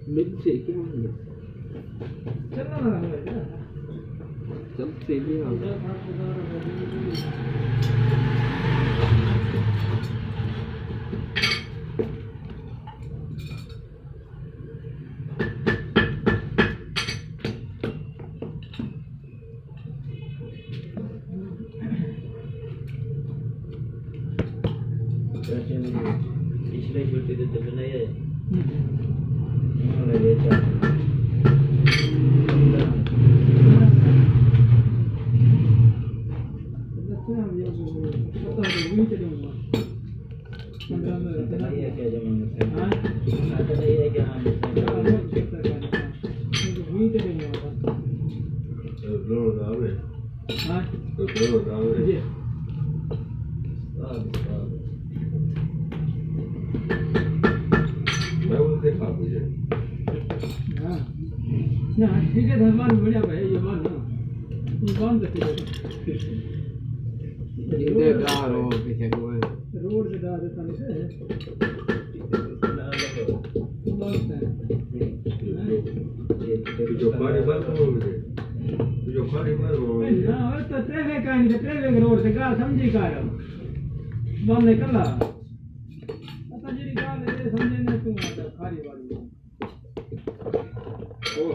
मिर्ची क्या चलते भी पिछले छोटे तो बनाया ठीक है धर्मान बढ़िया भाई ये बात ना ये बात इधर डाल हो पीछे को रोड से डाल देता है जो पानी बंद हो गए जो पानी बंद हो गए ना और तो ट्रैफिक रोड से का समझी का बंद कर ला पता जी का ले समझे ना तुम खाली वाली ओ